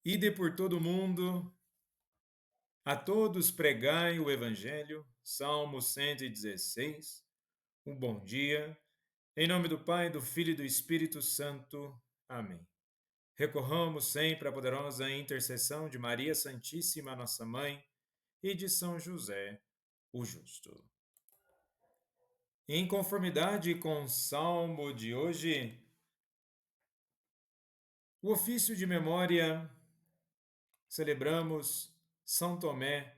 Ide por todo o mundo, a todos pregai o Evangelho. Salmo 116. Um bom dia. Em nome do Pai, do Filho e do Espírito Santo. Amém. Recorramos sempre à poderosa intercessão de Maria Santíssima, nossa Mãe, e de São José, o Justo. Em conformidade com o Salmo de hoje, o ofício de memória, celebramos São Tomé,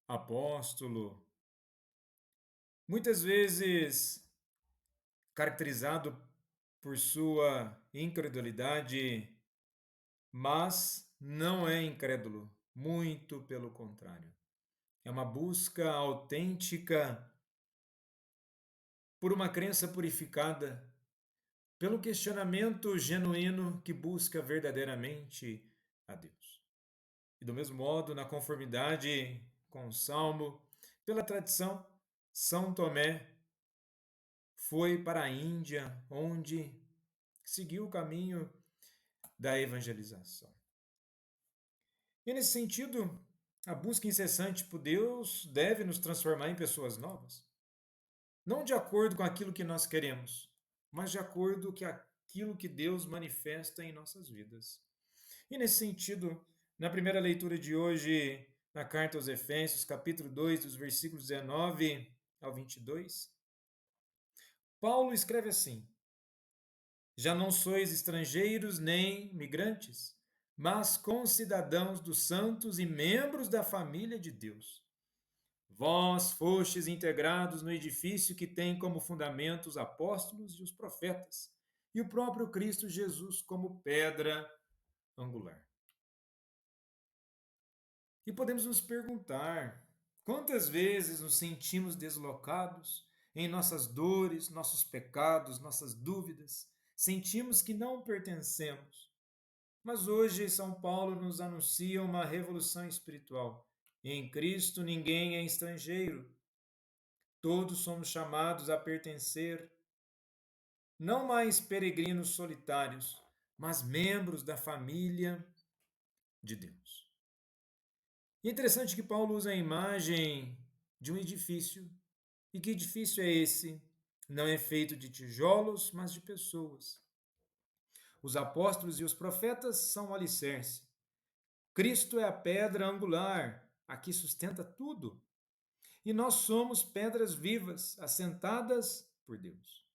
apóstolo, muitas vezes caracterizado por sua incredulidade, mas não é incrédulo, muito pelo contrário. É uma busca autêntica por uma crença purificada, pelo questionamento genuíno que busca verdadeiramente a Deus. E do mesmo modo, na conformidade com o Salmo, pela tradição, São Tomé foi para a Índia, onde seguiu o caminho da evangelização. E nesse sentido, a busca incessante por Deus deve nos transformar em pessoas novas. Não de acordo com aquilo que nós queremos, mas de acordo com aquilo que Deus manifesta em nossas vidas. E nesse sentido, na primeira leitura de hoje, na carta aos Efésios, capítulo 2, dos versículos 19 ao 22, Paulo escreve assim: Já não sois estrangeiros nem migrantes, mas concidadãos dos santos e membros da família de Deus. Vós fostes integrados no edifício que tem como fundamento os apóstolos e os profetas, e o próprio Cristo Jesus como pedra angular. E podemos nos perguntar: quantas vezes nos sentimos deslocados em nossas dores, nossos pecados, nossas dúvidas? Sentimos que não pertencemos. Mas hoje São Paulo nos anuncia uma revolução espiritual. Em Cristo ninguém é estrangeiro. Todos somos chamados a pertencer, não mais peregrinos solitários, mas membros da família de Deus. E é interessante que Paulo usa a imagem de um edifício. E que edifício é esse? Não é feito de tijolos, mas de pessoas. Os apóstolos e os profetas são o alicerce. Cristo é a pedra angular, a que sustenta tudo. E nós somos pedras vivas, assentadas por Deus.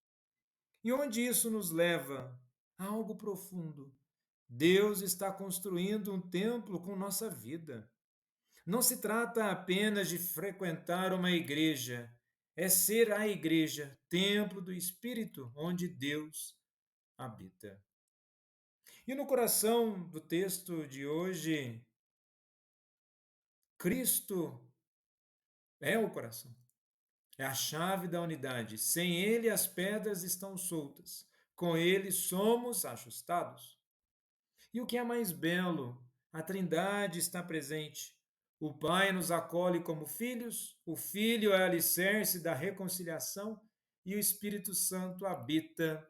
E onde isso nos leva? A algo profundo. Deus está construindo um templo com nossa vida. Não se trata apenas de frequentar uma igreja, é ser a igreja, templo do Espírito, onde Deus habita. E no coração do texto de hoje, Cristo é o coração. É a chave da unidade. Sem ele, as pedras estão soltas. Com ele, somos ajustados. E o que é mais belo? A Trindade está presente. O Pai nos acolhe como filhos, o Filho é alicerce da reconciliação e o Espírito Santo habita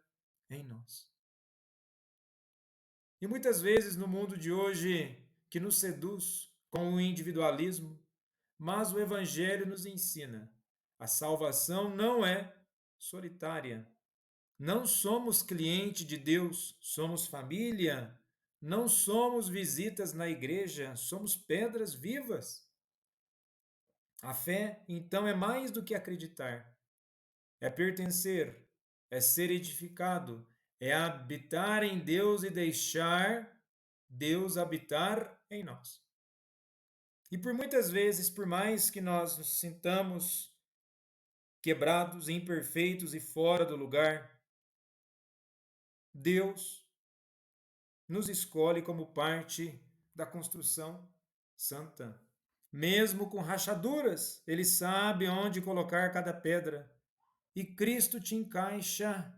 em nós. E muitas vezes no mundo de hoje, que nos seduz com o individualismo, mas o Evangelho nos ensina: a salvação não é solitária. Não somos cliente de Deus, somos família. Não somos visitas na igreja, somos pedras vivas. A fé, então, é mais do que acreditar, é pertencer, é ser edificado, é habitar em Deus e deixar Deus habitar em nós. E por muitas vezes, por mais que nós nos sintamos quebrados, imperfeitos e fora do lugar, Deus nos escolhe como parte da construção santa. Mesmo com rachaduras, Ele sabe onde colocar cada pedra. E Cristo te encaixa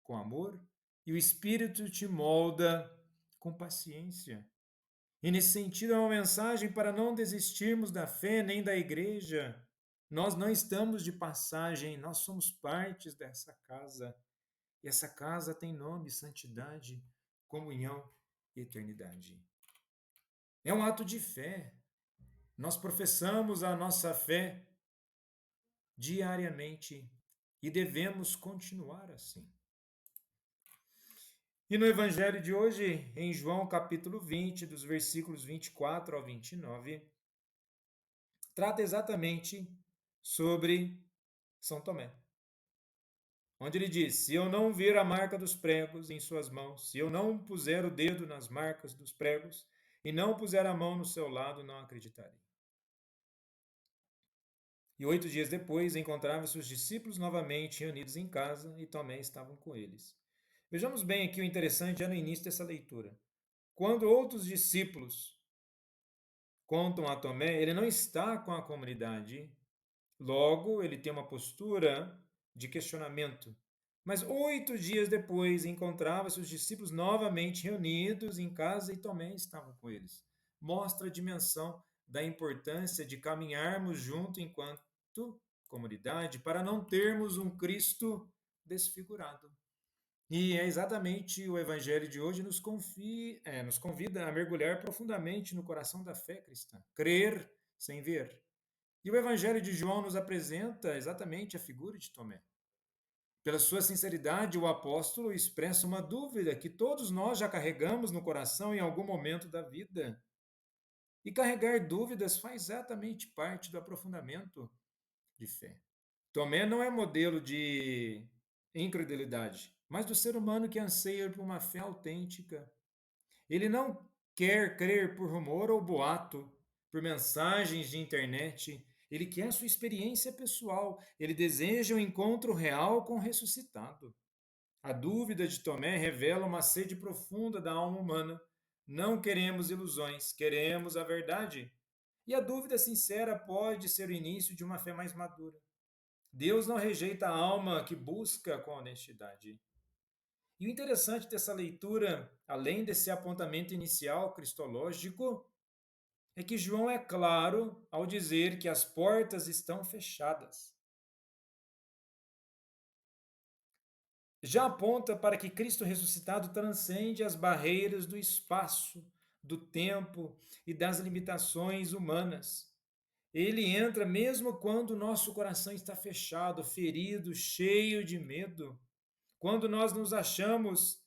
com amor e o Espírito te molda com paciência. E nesse sentido, é uma mensagem para não desistirmos da fé nem da igreja. Nós não estamos de passagem, nós somos partes dessa casa. E essa casa tem nome, santidade, comunhão e eternidade. É um ato de fé. Nós professamos a nossa fé diariamente e devemos continuar assim. E no evangelho de hoje, em João capítulo 20, dos versículos 24 ao 29, trata exatamente sobre São Tomé, onde ele diz: se eu não vir a marca dos pregos em suas mãos, se eu não puser o dedo nas marcas dos pregos e não puser a mão no seu lado, não acreditarei. E 8 dias depois, encontravam-se os discípulos novamente reunidos em casa e Tomé estavam com eles. Vejamos bem aqui o interessante já no início dessa leitura. Quando outros discípulos contam a Tomé, ele não está com a comunidade, logo ele tem uma postura de questionamento. Mas 8 dias depois, encontrava-se os discípulos novamente reunidos em casa e Tomé estava com eles. Mostra a dimensão da importância de caminharmos junto enquanto comunidade para não termos um Cristo desfigurado. E é exatamente o evangelho de hoje nos convida a mergulhar profundamente no coração da fé cristã, crer sem ver. E o evangelho de João nos apresenta exatamente a figura de Tomé. Pela sua sinceridade, o apóstolo expressa uma dúvida que todos nós já carregamos no coração em algum momento da vida. E carregar dúvidas faz exatamente parte do aprofundamento de fé. Tomé não é modelo de incredulidade, mas do ser humano que anseia por uma fé autêntica. Ele não quer crer por rumor ou boato, por mensagens de internet. Ele quer a sua experiência pessoal. Ele deseja um encontro real com o ressuscitado. A dúvida de Tomé revela uma sede profunda da alma humana. Não queremos ilusões, queremos a verdade. E a dúvida sincera pode ser o início de uma fé mais madura. Deus não rejeita a alma que busca com honestidade. E o interessante dessa leitura, além desse apontamento inicial cristológico, é que João é claro ao dizer que as portas estão fechadas. Já aponta para que Cristo ressuscitado transcende as barreiras do espaço, do tempo e das limitações humanas. Ele entra mesmo quando o nosso coração está fechado, ferido, cheio de medo. Quando nós nos achamos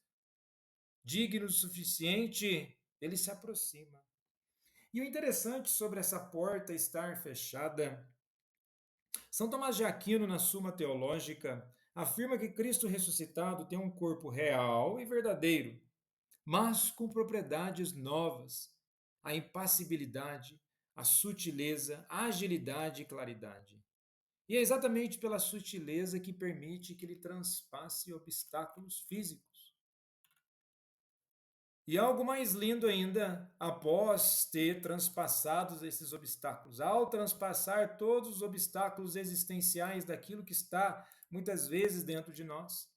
dignos o suficiente, ele se aproxima. E o interessante sobre essa porta estar fechada, São Tomás de Aquino, na Suma Teológica, afirma que Cristo ressuscitado tem um corpo real e verdadeiro, mas com propriedades novas: a impassibilidade, a sutileza, a agilidade e claridade. E é exatamente pela sutileza que permite que ele transpasse obstáculos físicos. E algo mais lindo ainda, após ter transpassado esses obstáculos, ao transpassar todos os obstáculos existenciais daquilo que está muitas vezes dentro de nós,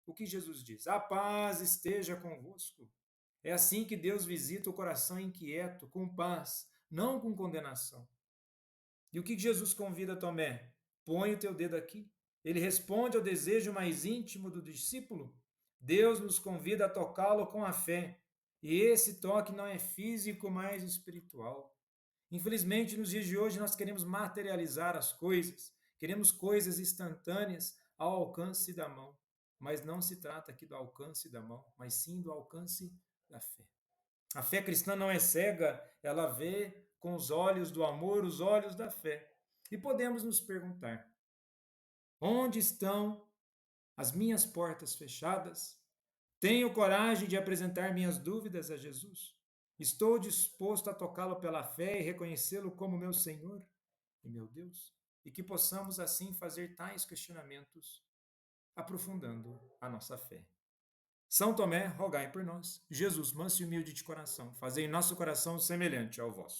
o que Jesus diz? A paz esteja convosco. É assim que Deus visita o coração inquieto, com paz, não com condenação. E o que Jesus convida Tomé? Põe o teu dedo aqui. Ele responde ao desejo mais íntimo do discípulo. Deus nos convida a tocá-lo com a fé. E esse toque não é físico, mas espiritual. Infelizmente, nos dias de hoje, nós queremos materializar as coisas, queremos coisas instantâneas ao alcance da mão. Mas não se trata aqui do alcance da mão, mas sim do alcance da fé. A fé cristã não é cega, ela vê com os olhos do amor, os olhos da fé. E podemos nos perguntar: onde estão as minhas portas fechadas? Tenho coragem de apresentar minhas dúvidas a Jesus? Estou disposto a tocá-lo pela fé e reconhecê-lo como meu Senhor e meu Deus? E que possamos assim fazer tais questionamentos, aprofundando a nossa fé. São Tomé, rogai por nós. Jesus, manso e humilde de coração, fazei nosso coração semelhante ao vosso.